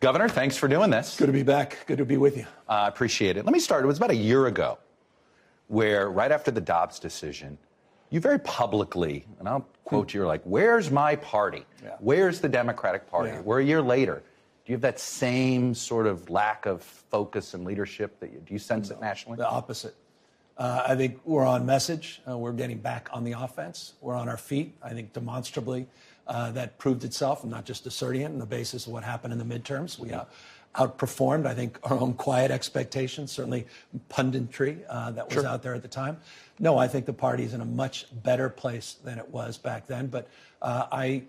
Governor, thanks for doing this. Good to be back. Good to be with you. I appreciate it. Let me start. It was about a year ago where, right after the Dobbs decision, you very publicly, and I'll quote you, you're like, where's my party? Yeah. Where's the Democratic Party? Yeah. We're a year later. Do you have that same sort of lack of focus and leadership? Do you sense it nationally? The opposite. I think we're on message. We're getting back on the offense. We're on our feet. I think demonstrably that proved itself. I'm not just asserting it on the basis of what happened in the midterms. We outperformed, I think, our own quiet expectations, certainly punditry that was out there at the time. No, I think the party is in a much better place than it was back then. But I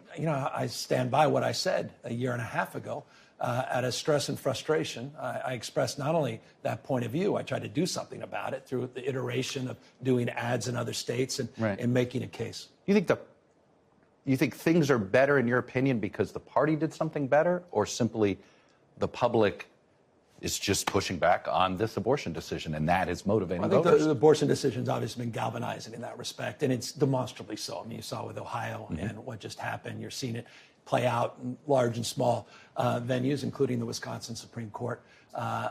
stand by what I said a year and a half ago. Out of stress and frustration, I expressed not only that point of view, I tried to do something about it through the iteration of doing ads in other states and making a case. You think things are better, in your opinion, because the party did something better, or simply the public is just pushing back on this abortion decision, and that is motivating voters? I think the abortion decision's obviously been galvanizing in that respect, and it's demonstrably so. I mean, you saw with Ohio and what just happened. You're seeing it play out in large and small venues, including the Wisconsin Supreme Court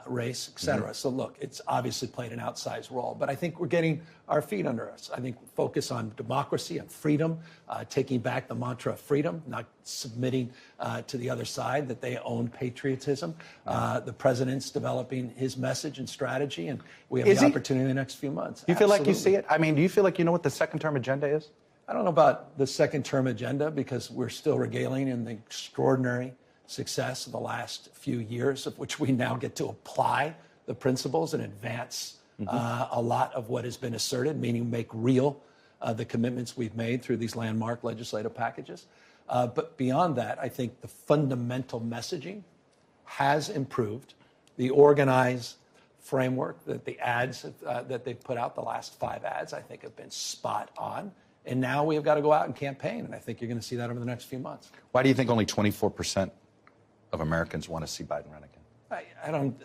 race, et cetera. So, look, it's obviously played an outsized role. But I think we're getting our feet under us. I think focus on democracy and freedom, taking back the mantra of freedom, not submitting to the other side that they own patriotism. The president's developing his message and strategy, and we have the opportunity in the next few months. You feel like you see it? I mean, do you feel like you know what the second-term agenda is? I don't know about the second-term agenda because we're still regaling in the extraordinary success of the last few years, of which we now get to apply the principles and advance a lot of what has been asserted, meaning make real the commitments we've made through these landmark legislative packages. But beyond that, I think the fundamental messaging has improved. The organized framework, that the ads that they've put out, the last 5 ads, I think have been spot on. And now we have got to go out and campaign, and I think you're going to see that over the next few months. Why do you think only 24% of Americans want to see Biden run again? I don't.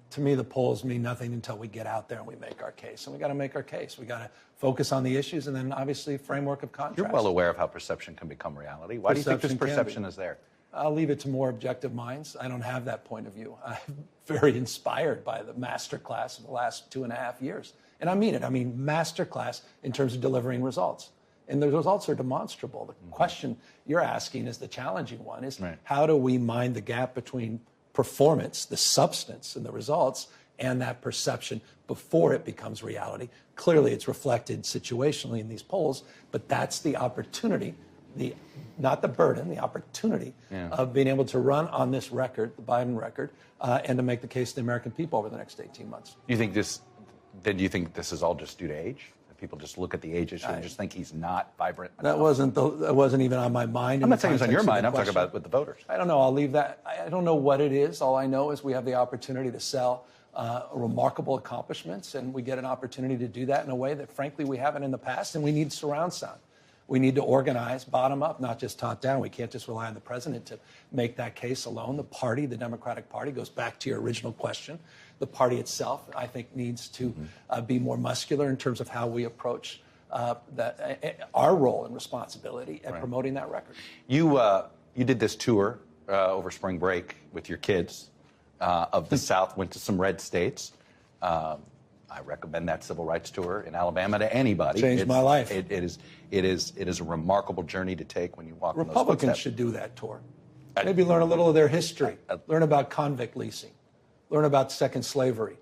To me, the polls mean nothing until we get out there and we make our case. And we got to make our case. We got to focus on the issues, and then obviously framework of contrast. You're well aware of how perception can become reality. Why do you think this perception is there? I'll leave it to more objective minds. I don't have that point of view. I'm very inspired by the masterclass of the last 2.5 years. And I mean it. I mean masterclass in terms of delivering results. And the results are demonstrable. The question you're asking is the challenging one, is how do we mind the gap between performance, the substance and the results, and that perception before it becomes reality? Clearly, it's reflected situationally in these polls, but that's the opportunity, not the burden, the opportunity of being able to run on this record, the Biden record, and to make the case to the American people over the next 18 months. Do you think this is all just due to age? People just look at the age issue and just think he's not vibrant enough. That wasn't even on my mind. I'm not saying it's on your mind. I'm talking about with the voters. I don't know. I'll leave that. I don't know what it is. All I know is we have the opportunity to sell remarkable accomplishments, and we get an opportunity to do that in a way that, frankly, we haven't in the past, and we need surround sound. We need to organize bottom up, not just top down. We can't just rely on the president to make that case alone. The party, the Democratic Party, goes back to your original question. The party itself, I think, needs to be more muscular in terms of how we approach our role and responsibility at promoting that record. You did this tour over spring break with your kids of the South, went to some red states. I recommend that civil rights tour in Alabama to anybody. Changed my life. It is a remarkable journey to take when you walk in those footsteps. Republicans should do that tour. Maybe learn a little of their history. Learn about convict leasing. Learn about second slavery.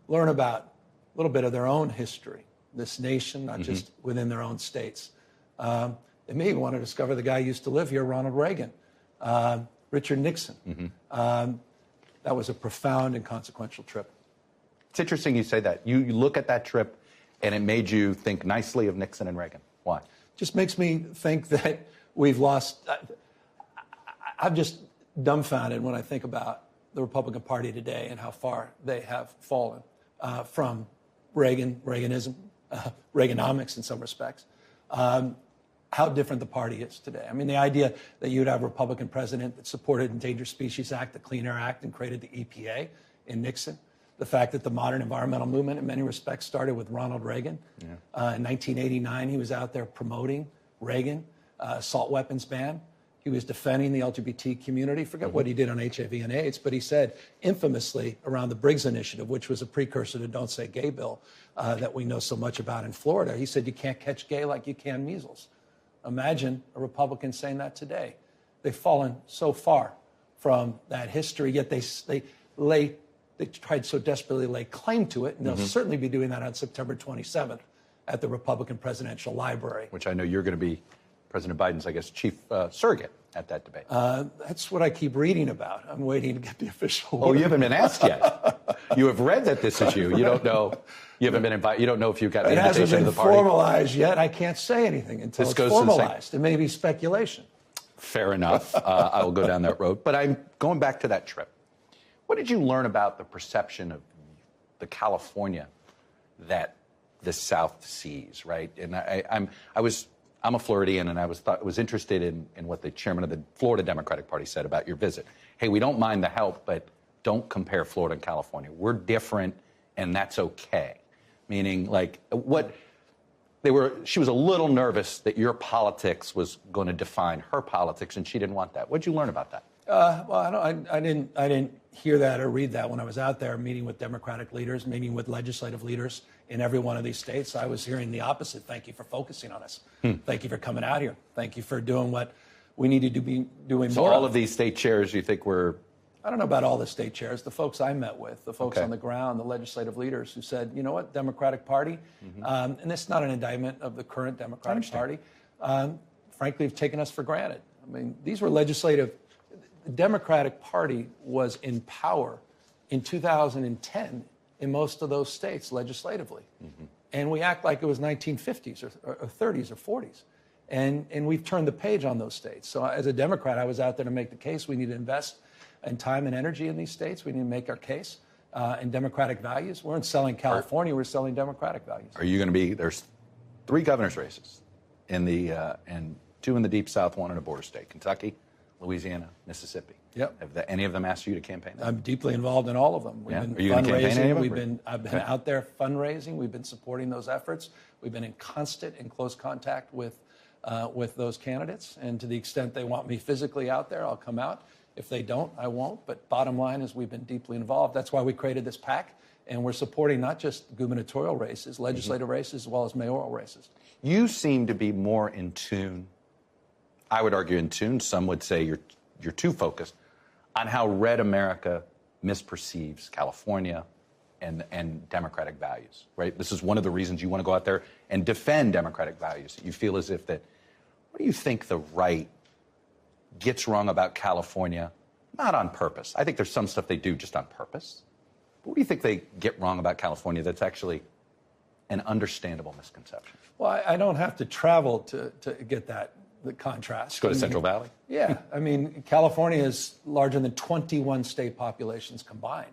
Learn about a little bit of their own history, this nation, not just within their own states. They may even want to discover the guy who used to live here, Ronald Reagan, Richard Nixon. That was a profound and consequential trip. It's interesting you say that. You look at that trip, and it made you think nicely of Nixon and Reagan. Why? Just makes me think that we've lost. I'm just dumbfounded when I think about the Republican Party today and how far they have fallen from Reaganism, Reaganomics in some respects. How different the party is today. I mean, the idea that you'd have a Republican president that supported Endangered Species Act, the Clean Air Act, and created the EPA in Nixon. The fact that the modern environmental movement in many respects started with Ronald Reagan. In 1989, he was out there promoting Reagan, assault weapons ban. He He was defending the LGBT community. Forget what he did on HIV and AIDS, but he said infamously around the Briggs Initiative, which was a precursor to Don't Say Gay bill that we know so much about in Florida. He said you can't catch gay like you can measles. Imagine a Republican saying that today. They've fallen so far from that history, yet they tried so desperately to lay claim to it, and they'll certainly be doing that on September 27th at the Republican Presidential Library. Which I know you're going to be President Biden's, I guess, chief surrogate at that debate. That's what I keep reading about. I'm waiting to get the official Oh, you haven't been asked yet. You have read that this is you. You don't know. You haven't been invited. You don't know if you've got the invitation to the party. It hasn't been formalized yet. I can't say anything until it's formalized. It may be speculation. Fair enough. I will go down that road. But I'm going back to that trip. What did you learn about the perception of the California that the South sees, right? And I'm a Floridian, and I was interested in what the chairman of the Florida Democratic Party said about your visit. Hey, we don't mind the help, but don't compare Florida and California. We're different, and that's okay. Meaning, like, she was a little nervous that your politics was going to define her politics, and she didn't want that. What did you learn about that? Well, I didn't hear that or read that when I was out there meeting with Democratic leaders, meeting with legislative leaders in every one of these states. I was hearing the opposite. Thank you for focusing on us. Thank you for coming out here. Thank you for doing what we needed to be doing so more. So all of these state chairs you think were... I don't know about all the state chairs. The folks I met with, the folks on the ground, the legislative leaders who said, you know what, Democratic Party, and it's not an indictment of the current Democratic Party, frankly, have taken us for granted. I mean, these were legislative... The Democratic Party was in power in 2010 in most of those states legislatively. And we act like it was 1950s or 30s or 40s. And we've turned the page on those states. So as a Democrat, I was out there to make the case we need to invest in time and energy in these states. We need to make our case in democratic values. We weren't selling California, we're selling democratic values. Are you going to be, there's 3 governor's races and 2 in the Deep South, 1 in a border state, Kentucky, Louisiana, Mississippi. Yep. Have any of them asked you to campaign? I'm deeply involved in all of them. We've been Are you going to campaign any of them? I've been out there fundraising. We've been supporting those efforts. We've been in constant and close contact with those candidates. And to the extent they want me physically out there, I'll come out. If they don't, I won't. But bottom line is we've been deeply involved. That's why we created this PAC. And we're supporting not just gubernatorial races, legislative races, as well as mayoral races. You seem to be more in tune. I would argue in tune. Some would say you're too focused on how red America misperceives California and democratic values, right? This is one of the reasons you want to go out there and defend democratic values. You feel as if that, what do you think the right gets wrong about California? Not on purpose. I think there's some stuff they do just on purpose. But what do you think they get wrong about California that's actually an understandable misconception? Well, I don't have to travel to get that. The contrast. Just go to Central Valley? Yeah. I mean, California is larger than 21 state populations combined.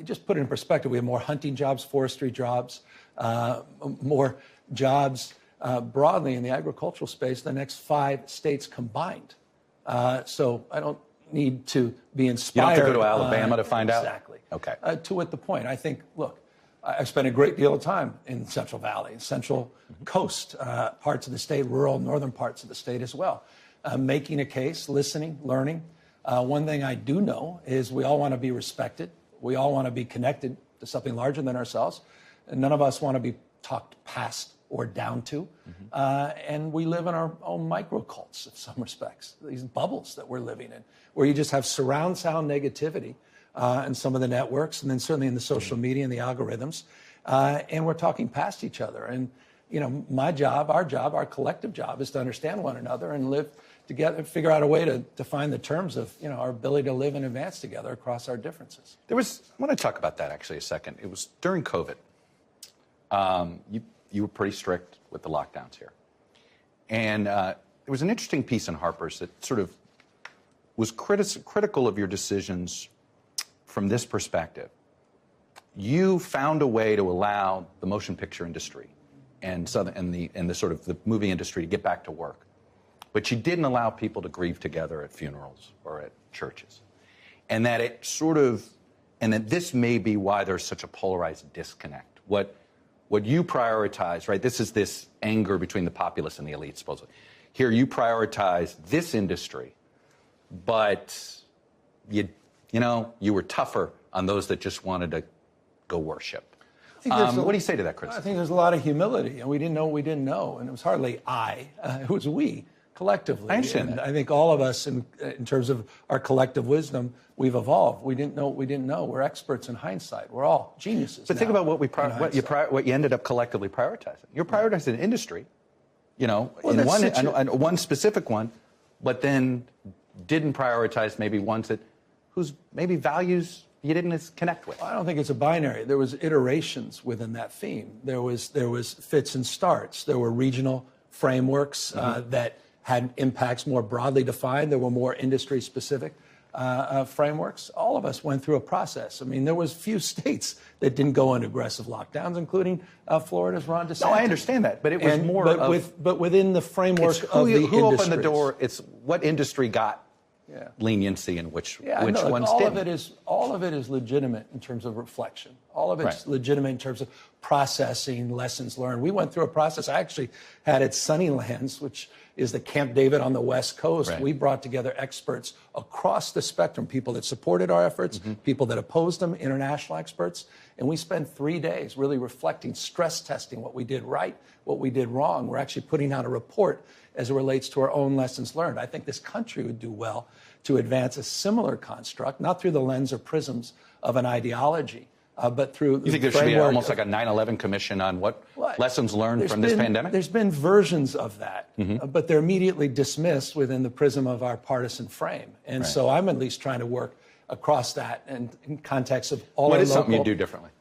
Just put it in perspective. We have more hunting jobs, forestry jobs, more jobs broadly in the agricultural space than the next 5 states combined. So I don't need to be inspired. You don't have to go to Alabama to find out? Exactly. Okay. To what the point. I think, look, I've spent a great deal of time in Central Valley, Central Coast, parts of the state, rural, northern parts of the state as well, making a case, listening, learning. One thing I do know is we all want to be respected. We all want to be connected to something larger than ourselves. And none of us want to be talked past or down to. And we live in our own microcults in some respects, these bubbles that we're living in, where you just have surround sound negativity and some of the networks, and then certainly in the social media and the algorithms. And we're talking past each other. And, you know, my job, our collective job is to understand one another and live together, figure out a way to find the terms of, you know, our ability to live and advance together across our differences. I want to talk about that actually a second. It was during COVID. You were pretty strict with the lockdowns here. And there was an interesting piece in Harper's that sort of was critical of your decisions from this perspective. You found a way to allow the motion picture industry and the sort of the movie industry to get back to work, but you didn't allow people to grieve together at funerals or at churches, and that this may be why there's such a polarized disconnect. What you prioritize, right? This is this anger between the populace and the elite, supposedly. here you prioritize this industry, but you were tougher on those that just wanted to go worship. What do you say to that criticism? I think there's a lot of humility, and we didn't know what we didn't know, and it was hardly it was we collectively. I understand that. I think all of us, in terms of our collective wisdom, we've evolved. We didn't know what we didn't know. We're experts in hindsight. We're all geniuses. But think about what you ended up collectively prioritizing. You're prioritizing an industry, one specific one, but then didn't prioritize maybe ones whose maybe values you didn't connect with. I don't think it's a binary. There was iterations within that theme. There was fits and starts. There were regional frameworks that had impacts more broadly defined. There were more industry-specific frameworks. All of us went through a process. I mean, there was few states that didn't go into aggressive lockdowns, including Florida's Ron DeSantis. No, I understand that, but it was but within the framework of the who opened the door. It's what industry got leniency and which ones didn't. All of it is legitimate in terms of reflection. All of it's legitimate in terms of processing lessons learned. We went through a process. I actually had at Sunnylands, which is the Camp David on the West Coast. Right. We brought together experts across the spectrum, people that supported our efforts, people that opposed them, international experts. And we spent 3 days really reflecting, stress testing what we did right, what we did wrong. We're actually putting out a report as it relates to our own lessons learned. I think this country would do well to advance a similar construct, not through the lens or prisms of an ideology, but through You think there should be almost like a 9/11 commission on what lessons learned from this pandemic? There's been versions of that, but they're immediately dismissed within the prism of our partisan frame. And so I'm at least trying to work across that and in context of all What our is local... something you do differently?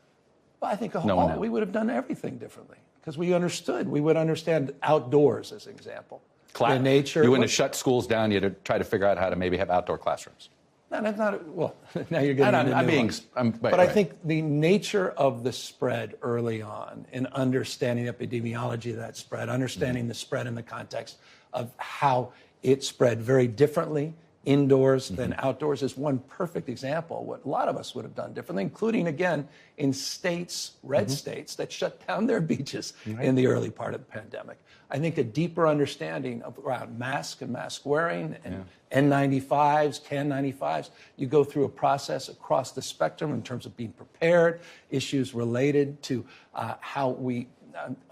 Well, I think we would have done everything differently because we understood. We would understand outdoors, as an example. The nature. You wouldn't have shut schools down. You'd have tried to figure out how to maybe have outdoor classrooms. No, that's not. Well, now you're getting into But I think the nature of the spread early on in understanding the epidemiology of that spread, understanding the spread in the context of how it spread very differently indoors than outdoors is one perfect example of what a lot of us would have done differently, including, again, in states, red states, that shut down their beaches in the early part of the pandemic. I think a deeper understanding around mask and mask wearing and N95s, KN95s. You go through a process across the spectrum in terms of being prepared, issues related to how we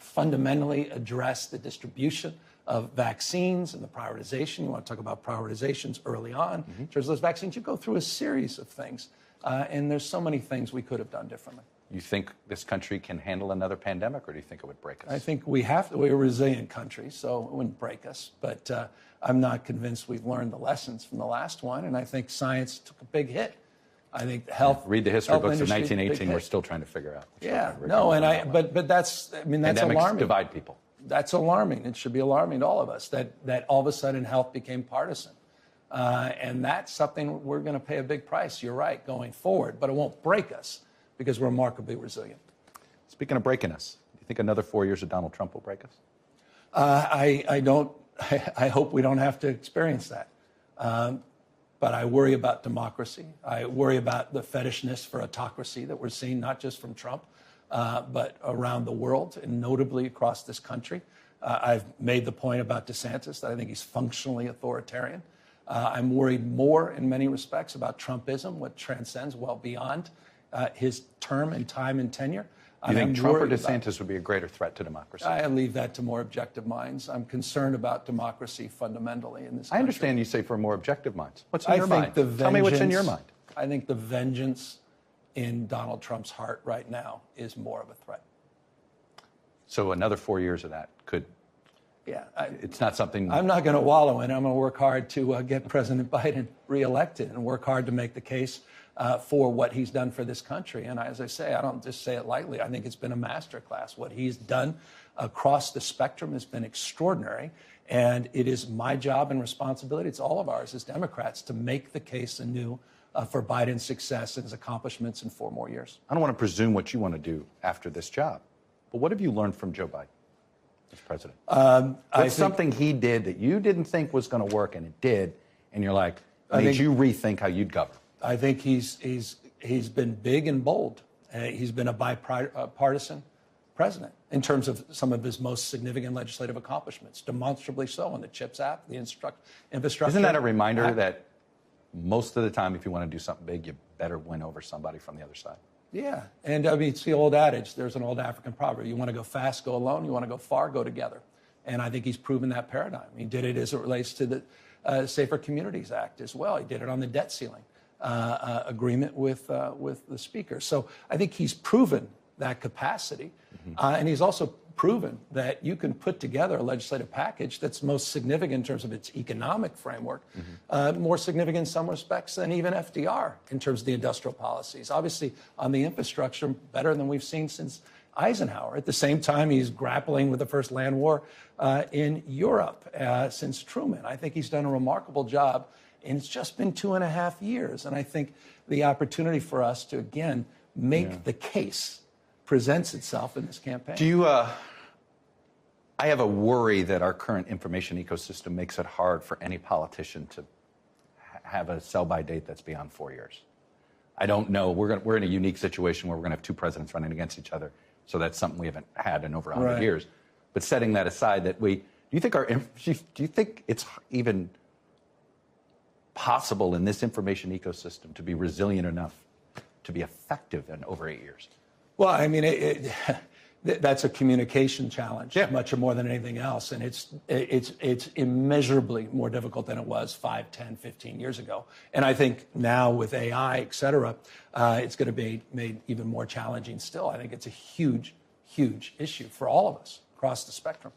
fundamentally address the distribution of vaccines and the prioritization. You want to talk about prioritizations early on. In terms of those vaccines, you go through a series of things. And there's so many things we could have done differently. You think this country can handle another pandemic, or do you think it would break us? I think we have to. We're a resilient country, so it wouldn't break us. But I'm not convinced we've learned the lessons from the last one, and I think science took a big hit. I think health. Read the history books of 1918. We're still trying to figure out. But that's Pandemics alarming. Divide people. That's alarming. It should be alarming to all of us that all of a sudden health became partisan. And that's something we're going to pay a big price, you're right, going forward. But it won't break us because we're remarkably resilient. Speaking of breaking us, do you think another 4 years of Donald Trump will break us? I don't. I hope we don't have to experience that. But I worry about democracy. I worry about the fetishness for autocracy that we're seeing, not just from Trump, but around the world and notably across this country. I've made the point about DeSantis that I think he's functionally authoritarian. I'm worried more in many respects about Trumpism, what transcends well beyond his term and time and tenure. You think Trump or DeSantis would be a greater threat to democracy? I leave that to more objective minds. I'm concerned about democracy fundamentally in this country. I understand you say for more objective minds. What's in your mind? Tell me what's in your mind. I think the vengeance in Donald Trump's heart right now is more of a threat. So another 4 years of that could... Yeah. It's not something... I'm not going to wallow in it. I'm going to work hard to get President Biden reelected and work hard to make the case for what he's done for this country. And as I say, I don't just say it lightly. I think it's been a masterclass. What he's done across the spectrum has been extraordinary. And it is my job and responsibility, it's all of ours as Democrats, to make the case anew for Biden's success and his accomplishments in 4 more years. I don't want to presume what you want to do after this job. But what have you learned from Joe Biden as president? What's something he did that you didn't think was going to work and it did, and you're like, made you rethink how you'd govern? I think he's been big and bold. He's been a bipartisan president in terms of some of his most significant legislative accomplishments, demonstrably so on the CHIPS Act, the infrastructure. Isn't that a reminder that most of the time, if you want to do something big, you better win over somebody from the other side? Yeah, and I mean, it's the old adage. There's an old African proverb. You want to go fast, go alone. You want to go far, go together. And I think he's proven that paradigm. He did it as it relates to the Safer Communities Act as well. He did it on the debt ceiling agreement with the speaker. So I think he's proven that capacity. And he's also proven that you can put together a legislative package that's most significant in terms of its economic framework, more significant in some respects than even FDR in terms of the industrial policies. Obviously, on the infrastructure, better than we've seen since Eisenhower. At the same time, he's grappling with the first land war in Europe since Truman. I think he's done a remarkable job, and it's just been 2.5 years. And I think the opportunity for us to, again, make the case presents itself in this campaign. Do you, I have a worry that our current information ecosystem makes it hard for any politician to have a sell-by date that's beyond 4 years. I don't know. We're in a unique situation where we're going to have two presidents running against each other. So that's something we haven't had in over 100 years. But setting that aside, do you think it's even possible in this information ecosystem to be resilient enough to be effective in over 8 years? Well, I mean, that's a communication challenge, much more than anything else. And it's immeasurably more difficult than it was 5, 10, 15 years ago. And I think now with AI, et cetera, it's going to be made even more challenging still. I think it's a huge, huge issue for all of us across the spectrum.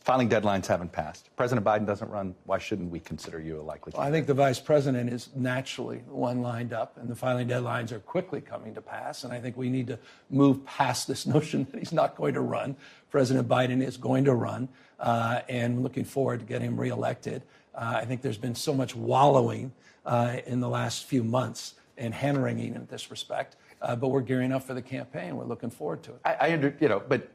Filing deadlines haven't passed. President Biden doesn't run. Why shouldn't we consider you a likely candidate? Well, I think the vice president is naturally one lined up, and the filing deadlines are quickly coming to pass. And I think we need to move past this notion that he's not going to run. President Biden is going to run, and looking forward to getting him reelected. I think there's been so much wallowing in the last few months and hand-wringing in this respect, but we're gearing up for the campaign. We're looking forward to it. But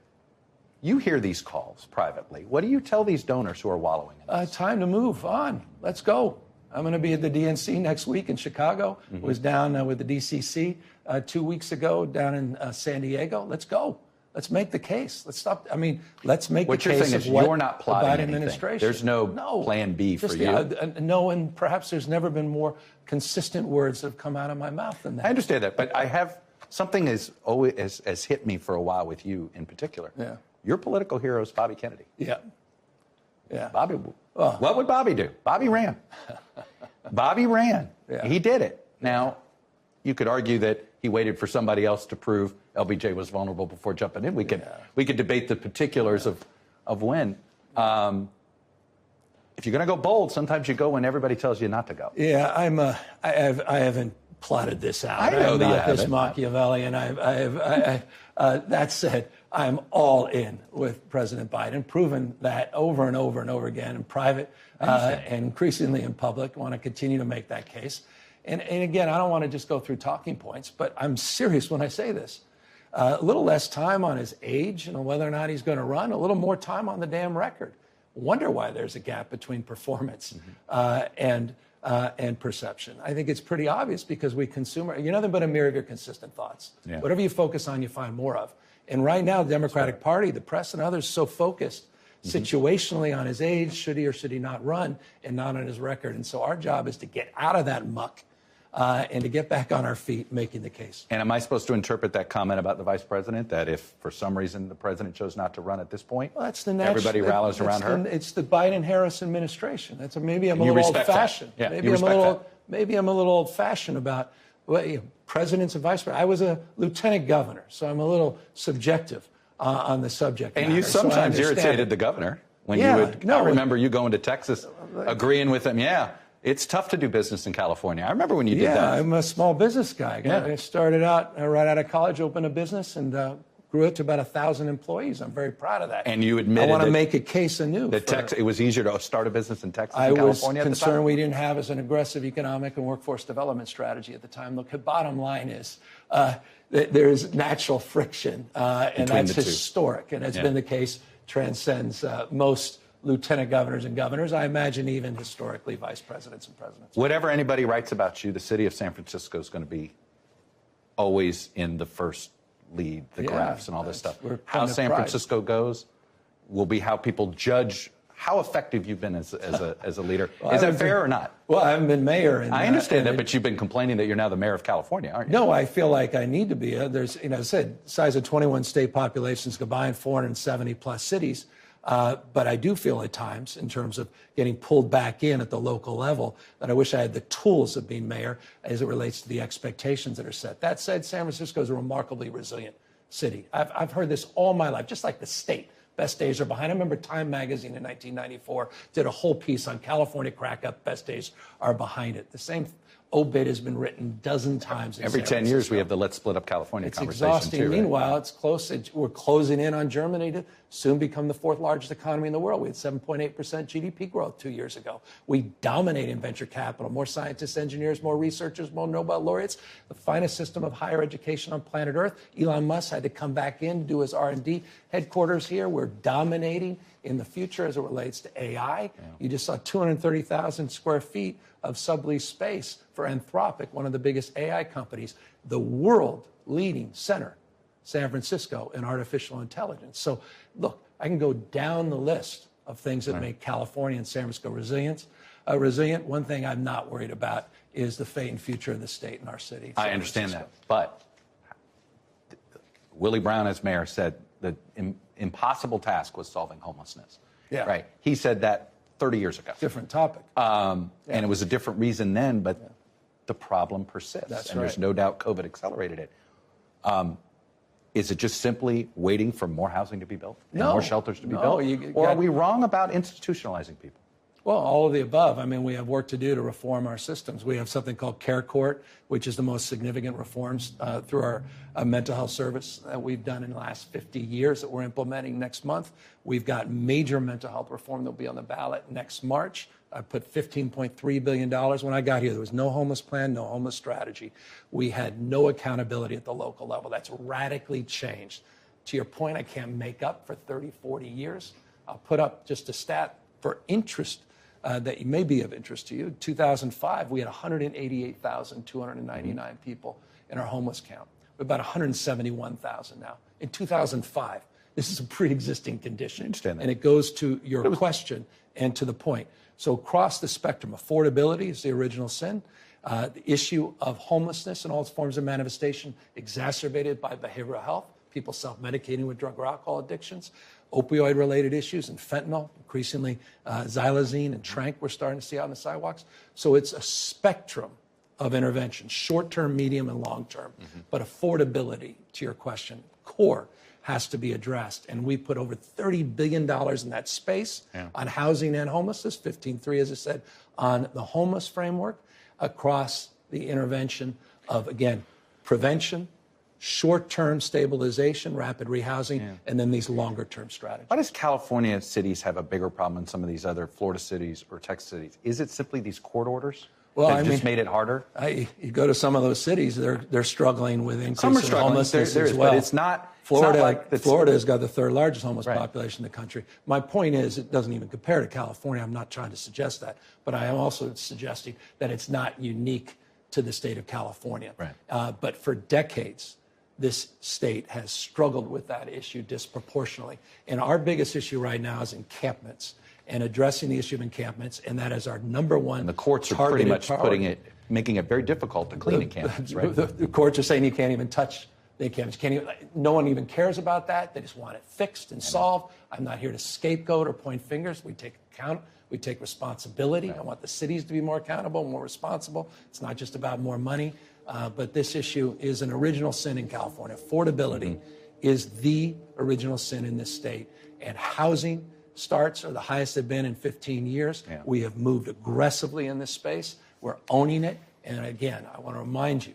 you hear these calls privately. What do you tell these donors who are wallowing in this? Time to move on. Let's go. I'm going to be at the DNC next week in Chicago. Was down with the DCC 2 weeks ago down in San Diego. Let's go. Let's make the case. Let's stop. I mean, let's make the case. What you're saying is you're not plotting the Biden anything. administration. There's no plan B for you. No, and perhaps there's never been more consistent words that have come out of my mouth than that. I understand that, but I have something has hit me for a while with you in particular. Yeah. Your political hero is Bobby Kennedy. Yeah. Bobby. What would Bobby do? Bobby ran. Bobby ran. Yeah. He did it. Now, you could argue that he waited for somebody else to prove LBJ was vulnerable before jumping in. We could debate the particulars of when. If you're going to go bold, sometimes you go when everybody tells you not to go. Yeah, I haven't plotted this out. I know I'm that not this Machiavellian. That said, I'm all in with President Biden, proven that over and over and over again in private and increasingly in public. I want to continue to make that case. And again, I don't want to just go through talking points, but I'm serious when I say this. A little less time on his age and whether or not he's going to run, a little more time on the damn record. Wonder why there's a gap between performance and perception. I think it's pretty obvious because you're nothing but a mirror of your consistent thoughts. Yeah. Whatever you focus on, you find more of. And right now, the Democratic Party, the press and others, so focused situationally on his age, should he or should he not run, and not on his record. And so our job is to get out of that muck and to get back on our feet making the case. And am I supposed to interpret that comment about the vice president, that if for some reason the president chose not to run at this point, everybody rallies around her? It's the Biden-Harris administration. Maybe I'm a little old-fashioned. Yeah, maybe I'm a little old-fashioned about presidents and vice presidents. I was a lieutenant governor, so I'm a little subjective on the subject matter. And you sometimes irritated the governor when you would. I remember you going to Texas, agreeing with him. Yeah, it's tough to do business in California. I remember when you did that. Yeah, I'm a small business guy. I started out right out of college, opened a business, and grew it to about 1,000 employees. I'm very proud of that. And you admitted I want to make a case anew. It was easier to start a business in Texas than California at the time? I was concerned we didn't have as an aggressive economic and workforce development strategy at the time. Look, the bottom line is there's natural friction, and that's historic. And it's been the case, transcends most lieutenant governors and governors. I imagine even historically vice presidents and presidents. Whatever anybody writes about you, the city of San Francisco is going to be always in the first lead, the graphs and all this stuff. How kind of San pride. Francisco goes will be how people judge how effective you've been as a leader. Is that fair or not? Well, I haven't been mayor. I understand that, but you've been complaining that you're now the mayor of California, aren't you? No, I feel like I need to be. There's, as I said, size of 21 state populations combined, 470 plus cities. But I do feel at times, in terms of getting pulled back in at the local level, that I wish I had the tools of being mayor as it relates to the expectations that are set. That said, San Francisco is a remarkably resilient city. I've heard this all my life, just like the state. Best days are behind. I remember Time magazine in 1994 did a whole piece on California crack up. Best days are behind it. The same obit has been written a dozen times. Every 10 years we have the let's split up California it's conversation exhausting. too. Right? Meanwhile, it's close. We're closing in on Germany to soon become the fourth largest economy in the world. We had 7.8% GDP growth 2 years ago. We dominate in venture capital. More scientists, engineers, more researchers, more Nobel laureates. The finest system of higher education on planet Earth. Elon Musk had to come back in to do his R&D headquarters here. We're dominating in the future as it relates to AI. Yeah. You just saw 230,000 square feet of sublease space for Anthropic, one of the biggest AI companies, the world leading center, San Francisco, in artificial intelligence. So look, I can go down the list of things that make California and San Francisco resilient. One thing I'm not worried about is the fate and future of the state and our city. I understand that, but Willie Brown, as mayor, said the impossible task was solving homelessness. Yeah. Right. He said that 30 years ago. Different topic. And it was a different reason then, but the problem persists. That's and right. There's no doubt COVID accelerated it. Is it just simply waiting for more housing to be built? And more shelters to be built? Or are we wroing about institutionalizing people? Well, all of the above. I mean, we have work to do to reform our systems. We have something called Care Court, which is the most significant reforms through our mental health service that we've done in the last 50 years that we're implementing next month. We've got major mental health reform that will be on the ballot next March. I put $15.3 billion. When I got here, there was no homeless plan, no homeless strategy. We had no accountability at the local level. That's radically changed. To your point, I can't make up for 30, 40 years. I'll put up just a stat for interest that may be of interest to you. In 2005, we had 188,299 people in our homeless count. We're about 171,000 now. In 2005, this is a pre-existing condition. I understand that. And it goes to your question and to the point. So across the spectrum, affordability is the original sin. The issue of homelessness and all its forms of manifestation exacerbated by behavioral health, people self-medicating with drug or alcohol addictions, opioid-related issues and fentanyl, increasingly xylazine and tranq we're starting to see out on the sidewalks. So it's a spectrum of intervention, short-term, medium, and long-term. But affordability, to your question, core has to be addressed. And we put over $30 billion in that space on housing and homelessness, 15.3, as I said, on the homeless framework across the intervention of, again, prevention, short-term stabilization, rapid rehousing, and then these longer-term strategies. Why does California cities have a bigger problem than some of these other Florida cities or Texas cities? Is it simply these court orders that just made it harder? You go to some of those cities, they're struggling with increasing homelessness as well. But it's not Florida. Florida has got the third largest homeless population in the country. My point is, it doesn't even compare to California. I'm not trying to suggest that, but I am also suggesting that it's not unique to the state of California. But for decades, this state has struggled with that issue disproportionately. And our biggest issue right now is encampments and addressing the issue of encampments, and that is our number one. And the courts are pretty much making it very difficult to clean encampments, right? The courts are saying you can't even touch the encampments. No one even cares about that. They just want it fixed and solved. I'm not here to scapegoat or point fingers. We take account. We take responsibility. I want the cities to be more accountable, more responsible. It's not just about more money. But this issue is an original sin in California. Affordability is the original sin in this state. And housing starts are the highest they've been in 15 years. We have moved aggressively in this space. We're owning it. And again, I want to remind you,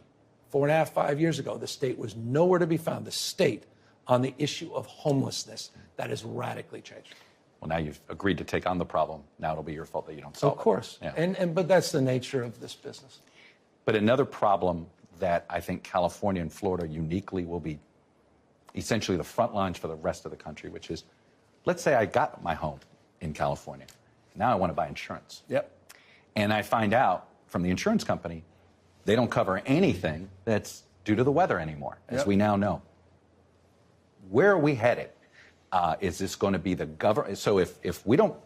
4.5, 5 years ago, the state was nowhere to be found, the state, on the issue of homelessness. That has radically changed. Well, now you've agreed to take on the problem. Now it'll be your fault that you don't solve it. Of course. But that's the nature of this business. But another problem that I think California and Florida uniquely will be essentially the front lines for the rest of the country, which is, let's say I got my home in California. Now I want to buy insurance. And I find out from the insurance company, they don't cover anything that's due to the weather anymore, as we now know. where are we headed? Is this going to be the government? So if we don't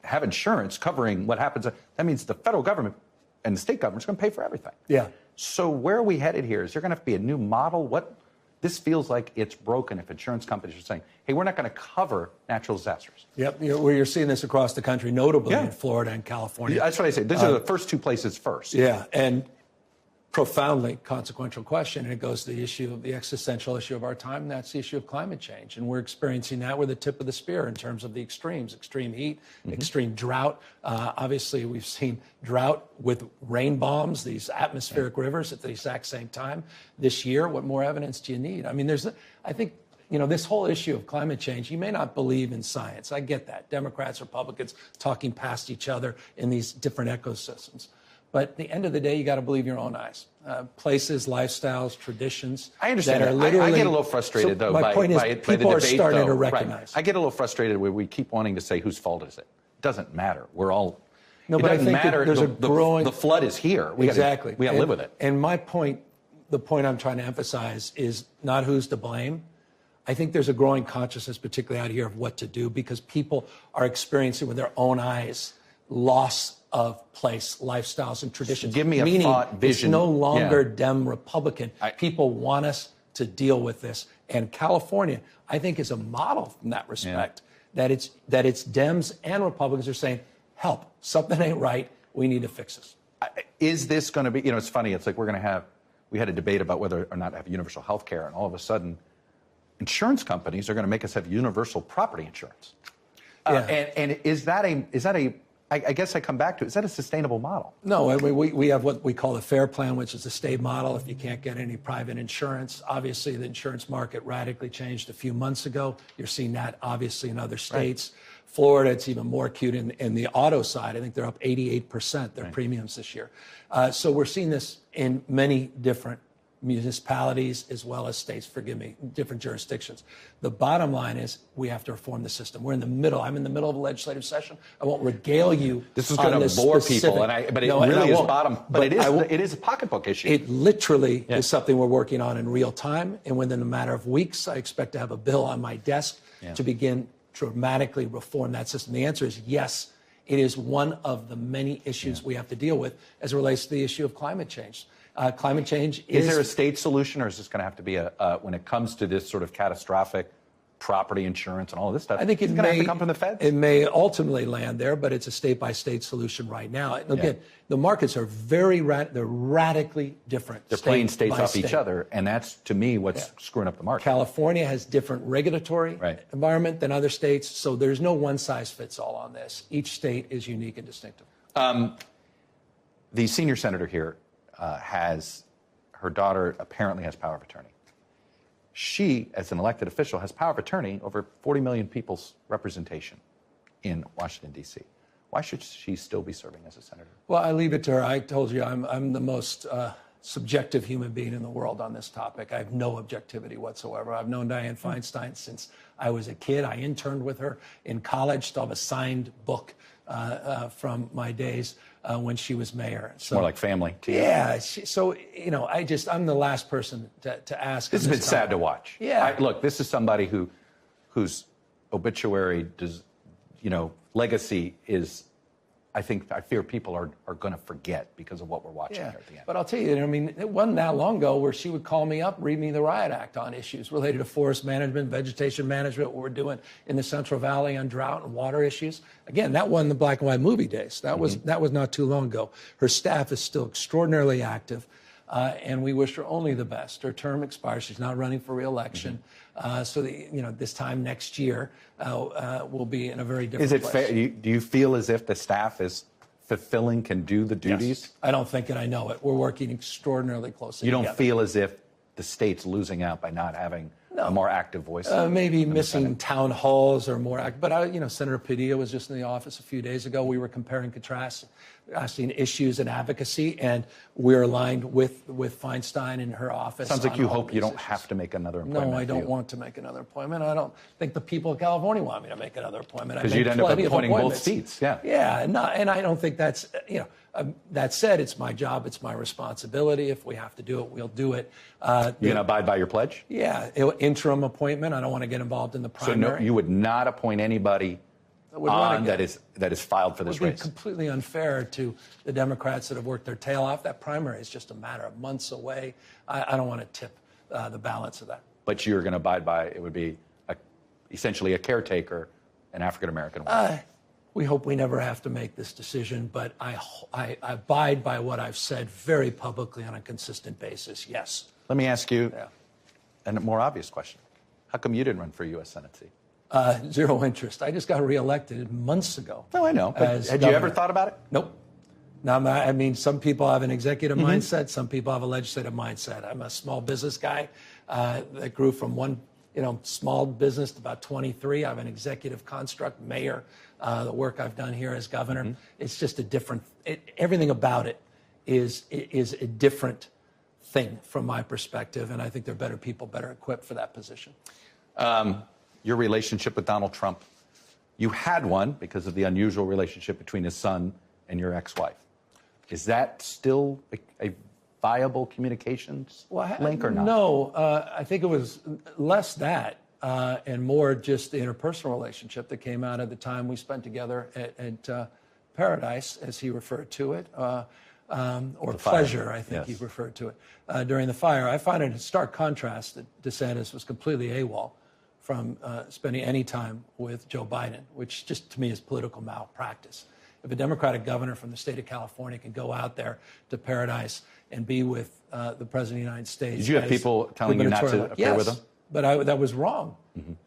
have insurance covering what happens, that means the federal government and the state government's going to pay for everything. Yeah. So where are we headed here? Is there going to have to be a new model? This feels like it's broken if insurance companies are saying, hey, we're not going to cover natural disasters. Yep, where you're seeing this across the country, notably in Florida and California. That's what I say. These are the first two places first. Yeah, and profoundly consequential question, and it goes to the issue of the existential issue of our time, and that's the issue of climate change. And we're experiencing that. We're the tip of the spear in terms of the extremes, extreme heat, extreme drought. Obviously, we've seen drought with rain bombs, these atmospheric rivers at the exact same time this year. What more evidence do you need? I mean, I think, this whole issue of climate change, you may not believe in science. I get that. Democrats, Republicans talking past each other in these different ecosystems. But at the end of the day, you got to believe your own eyes. Places, lifestyles, traditions. I understand that. Are literally, I get a little frustrated, though, my point is, people are starting to Right. recognize. I get a little frustrated where we keep wanting to say whose fault is it. It doesn't matter. We're all. No, but I think there's a growing. The flood is here. We got to live with it. And my point, the point I'm trying to emphasize is not who's to blame. I think there's a growing consciousness, particularly out here, of what to do because people are experiencing with their own eyes loss of place, lifestyles, and traditions. Give me a thought, vision. It's no longer Dem Republican. People want us to deal with this. And California, I think, is a model in that respect, that it's Dems and Republicans are saying, help, something ain't right, we need to fix this. Is this going to be, it's funny, it's like we had a debate about whether or not to have universal health care, and all of a sudden, insurance companies are going to make us have universal property insurance. And is that a I guess I come back to, is that a sustainable model? No, I mean, we have what we call the FAIR plan, which is a state model if you can't get any private insurance. Obviously, the insurance market radically changed a few months ago. You're seeing that, obviously, in other states. Right. Florida, it's even more acute in the auto side. I think they're up 88%, their premiums this year. So we're seeing this in many different municipalities as well as states, different jurisdictions. The bottom line is we have to reform the system. We're in the middle. I'm in the middle of a legislative session. I won't regale you. This is going to bore people, but it really is bottom. But it is a pocketbook issue. It literally is something we're working on in real time, and within a matter of weeks, I expect to have a bill on my desk to begin dramatically reform that system. The answer is yes. It is one of the many issues we have to deal with as it relates to the issue of climate change. Climate change is there a state solution, or is this going to have to be when it comes to this sort of catastrophic property insurance and all of this stuff? I think it's going to have to come from the feds. It may ultimately land there, but it's a state-by-state solution right now. And again, the markets are they're radically different. They're playing states off each other, and that's, to me, what's screwing up the market. California has different regulatory environment than other states, so there's no one-size-fits-all on this. Each state is unique and distinctive. The senior senator here her daughter apparently has power of attorney. She, as an elected official, has power of attorney over 40 million people's representation in Washington, D.C. Why should she still be serving as a senator? Well, I leave it to her. I told you I'm the most subjective human being in the world on this topic. I have no objectivity whatsoever. I've known Dianne Feinstein since I was a kid. I interned with her in college. Still have a signed book from my days when she was mayor. So, more like family to you. Yeah. I'm the last person to ask. This has been sad to watch. Yeah. Look, this is somebody whose obituary legacy is, I fear people are going to forget because of what we're watching here at the end. But I'll tell you, it wasn't that long ago where she would call me up, read me the Riot Act on issues related to forest management, vegetation management, what we're doing in the Central Valley on drought and water issues. Again, that wasn't the black and white movie days. That was not too long ago. Her staff is still extraordinarily active. And we wish her only the best. Her term expires. She's not running for re-election. So this time next year, we'll be in a very different place. Is it fair? Do you feel as if the staff is fulfilling, can do the duties? Yes. I don't think it. I know it. We're working extraordinarily closely together. You don't feel as if the state's losing out by not having a more active voice? Maybe missing town halls or more active. But, Senator Padilla was just in the office a few days ago. We were comparing contrasts addressing issues and advocacy, and we're aligned with Feinstein and her office. Sounds like you hope you don't issues. have to make another appointment. No, I don't want to make another appointment. I don't think the people of California want me to make another appointment. Because you'd end up appointing both seats. Yeah. Yeah, and I don't think that's, that said, it's my job, it's my responsibility. If we have to do it, we'll do it. You're going to abide by your pledge? Yeah, interim appointment. I don't want to get involved in the primary. So no, you would not appoint anybody that is filed for this race? It would be completely unfair to the Democrats that have worked their tail off. That primary is just a matter of months away. I don't want to tip the balance of that. But you're going to abide by, it would be essentially a caretaker, an African-American woman. We hope we never have to make this decision, but I abide by what I've said very publicly on a consistent basis, yes. Let me ask you a more obvious question. How come you didn't run for U.S. Senate seat? Zero interest. I just got reelected months ago. No, I know. But had you ever thought about it? Nope. No, I mean, some people have an executive mindset. Some people have a legislative mindset. I'm a small business guy that grew from one small business to about 23. I have an executive construct, mayor, the work I've done here as governor. It's just a different, everything about it is a different thing from my perspective. And I think there are better people, better equipped for that position. Your relationship with Donald Trump, you had one because of the unusual relationship between his son and your ex-wife. Is that still a viable communications link or not? No, I think it was less that and more just the interpersonal relationship that came out of the time we spent together at Paradise, as he referred to it, or pleasure, I think he referred to it, during the fire. I find it in stark contrast that DeSantis was completely AWOL from spending any time with Joe Biden, which just to me is political malpractice. If a Democratic governor from the state of California can go out there to Paradise and be with the President of the United States. Did you have people telling you not to appear with him? But that was wrong.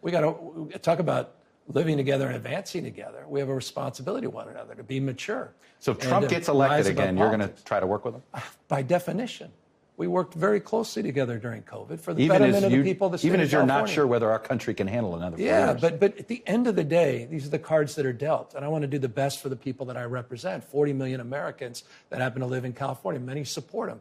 We got to talk about living together and advancing together. We have a responsibility to one another to be mature. So if Trump gets elected again, you're going to try to work with him? By definition. We worked very closely together during COVID for the betterment of the people of the state of California. Even as you're not sure whether our country can handle another 4 years. Yeah, but at the end of the day, these are the cards that are dealt. And I want to do the best for the people that I represent, 40 million Americans that happen to live in California. Many support them.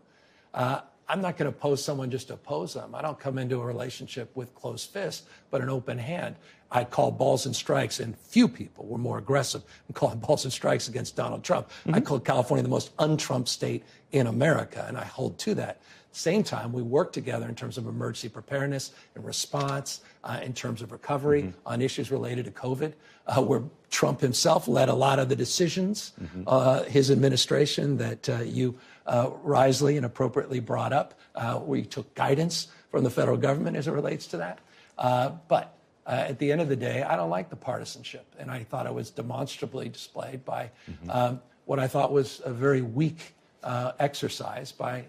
I'm not going to oppose someone just to oppose them. I don't come into a relationship with closed fists, but an open hand. I call balls and strikes, and few people were more aggressive in calling balls and strikes against Donald Trump. I called California the most un-Trump state in America, and I hold to that. Same time, we work together in terms of emergency preparedness and response, in terms of recovery on issues related to COVID, where Trump himself led a lot of the decisions, his administration that you wisely and appropriately brought up. We took guidance from the federal government as it relates to that. But at the end of the day, I don't like the partisanship. And I thought it was demonstrably displayed by what I thought was a very weak exercise by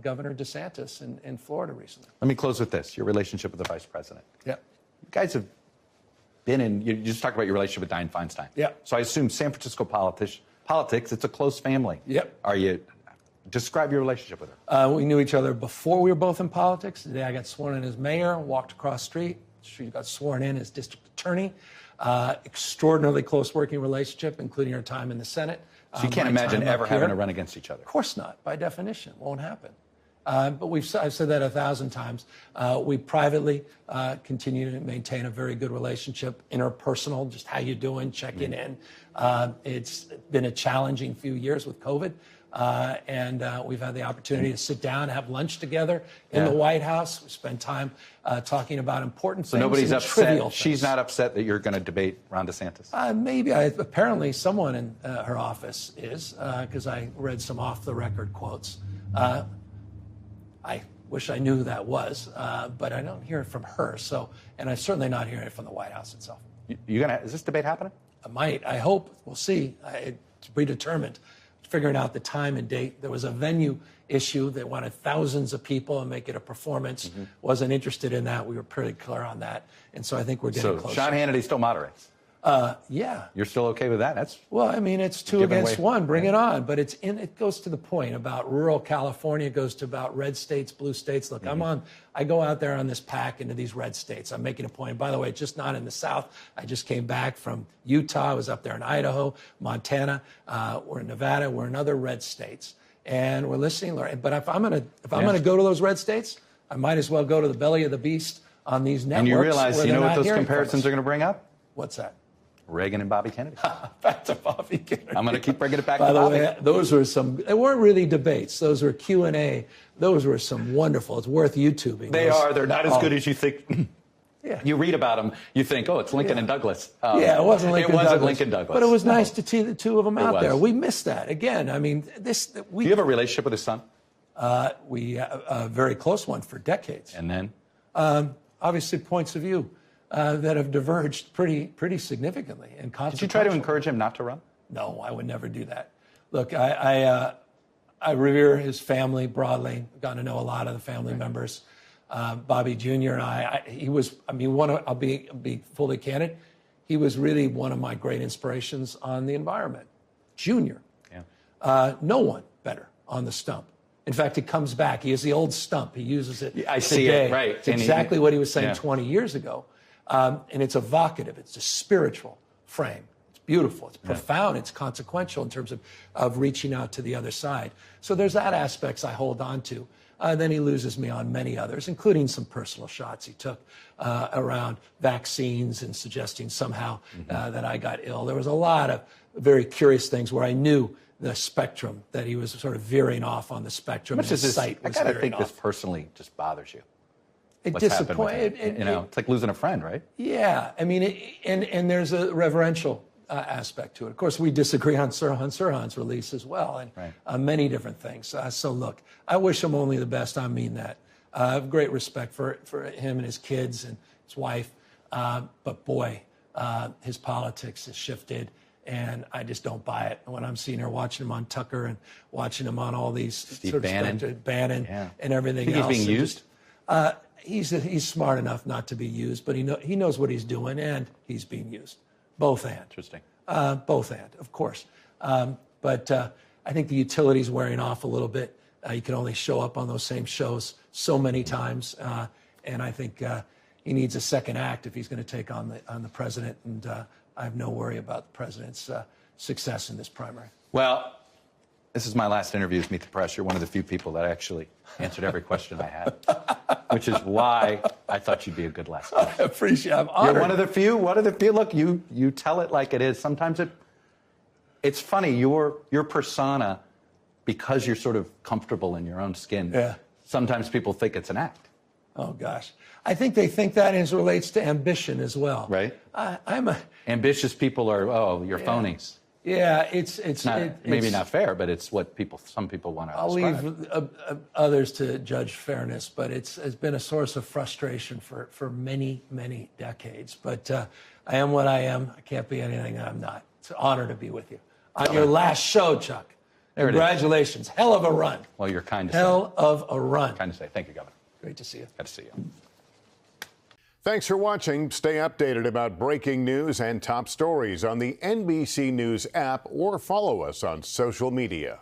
Governor DeSantis in Florida recently. Let me close with this, your relationship with the vice president. Yeah. You guys have been in, you just talked about your relationship with Dianne Feinstein. Yeah. So I assume San Francisco politics, it's a close family. Yep. Describe your relationship with her. We knew each other before we were both in politics. The day I got sworn in as mayor, walked across the street. She got sworn in as district attorney. Extraordinarily close working relationship, including her time in the Senate. So you can't imagine ever having to run against each other? Of course not. By definition, it won't happen. But I've said that 1,000 times. We privately continue to maintain a very good relationship, interpersonal, just how you doing, checking in. It's been a challenging few years with COVID. And we've had the opportunity to sit down and have lunch together in the White House. We spend time talking about important things. So nobody's and upset. Trivial She's things. not upset that you're going to debate Ron DeSantis? Maybe. Apparently someone in her office is, because I read some off-the-record quotes. I wish I knew who that was, but I don't hear it from her. So, and I'm certainly not hearing it from the White House itself. Is this debate happening? I might. I hope. We'll see. It's predetermined. Figuring out the time and date. There was a venue issue. They wanted thousands of people and make it a performance. Wasn't interested in that. We were pretty clear on that. And so I think we're getting closer. So Sean Hannity still moderates? Yeah. You're still okay with that? That's Well, I mean, it's two Giving against way. one. Bring it on. But it goes to the point about rural California. It goes to about red states, blue states. Look, I go out there on this pack into these red states. I'm making a point. By the way, just not in the South. I just came back from Utah. I was up there in Idaho, Montana. We're in Nevada. We're in other red states, and we're listening. But if I'm gonna go to those red states, I might as well go to the belly of the beast on these networks. And you realize, where you know they're what not those hearing from comparisons us. are going to bring up? What's that? Reagan and Bobby Kennedy. Back to Bobby Kennedy. I'm going to keep bringing it back By to the Bobby. way, those were they weren't really debates. Those were Q&A. Those were some wonderful. It's worth YouTubing. They are. They're not as good as you think. Yeah. You read about them, you think, oh, it's Lincoln and Douglas. Yeah, it wasn't Lincoln It wasn't Douglas. Lincoln Douglas. But it was nice to see the two of them out was. there. We missed that. Again, I mean, Do you have a relationship with his son? we a very close one for decades. And then? Obviously, points of view that have diverged pretty significantly and Did you try to encourage him not to run? No, I would never do that. Look, I revere his family broadly. I've gotten to know a lot of the family members. Bobby Jr. and he was, I mean, I'll be fully candid, he was really one of my great inspirations on the environment. Junior. Yeah. No one better on the stump. In fact, it comes back. He has the old stump. He uses it I see today. it, right. It's exactly what he was saying yeah. 20 years ago. And it's evocative. It's a spiritual frame. It's beautiful. It's profound. It's consequential in terms of reaching out to the other side. So there's that aspects I hold on to. Then he loses me on many others, including some personal shots he took around vaccines and suggesting somehow that I got ill. There was a lot of very curious things where I knew the spectrum, that he was sort of veering off on the spectrum. Much as this, I was gotta veering think this off. personally just bothers you. It What's happened with disappointed. him? You know, it's like losing a friend, right? Yeah, I mean, and there's a reverential aspect to it. Of course, we disagree on Sirhan's release as well, and Right. many different things. So look, I wish him only the best. I mean that. I have great respect for him and his kids and his wife. But boy, his politics has shifted, and I just don't buy it. When I'm seeing her, watching him on Tucker and watching him on all these Steve Bannon, Bannon and everything Think else. he's being used? He's smart enough not to be used, but he knows what he's doing, and he's being used. Both and. Interesting. Both and, of course. But I think the utility's wearing off a little bit. You can only show up on those same shows so many times, and I think he needs a second act if he's going to take on the president. And I have no worry about the president's success in this primary. Well, this is my last interview with Meet the Press. You're one of the few people that actually answered every question I had, which is why I thought you'd be a good last guest. I appreciate it. I'm honored. You're one of the few. Look, you tell it like it is. Sometimes it's funny. Your persona, because you're sort of comfortable in your own skin. Yeah. Sometimes people think it's an act. Oh gosh, I think they think that as relates to ambition as well. Right. I'm a Ambitious people are you're phonies. yeah. It's Maybe not fair, but it's what some people want to I'll describe. leave others to judge fairness, but it's been a source of frustration for many decades. But I am what I am. I can't be anything I'm not. It's an honor to be with you on your last show, Chuck. There it is. Congratulations. Hell of a run. Well, you're kind to say. Hell of a run. Kind to say. Thank you, Governor. Great to see you. Good to see you. Thanks for watching. Stay updated about breaking news and top stories on the NBC News app or follow us on social media.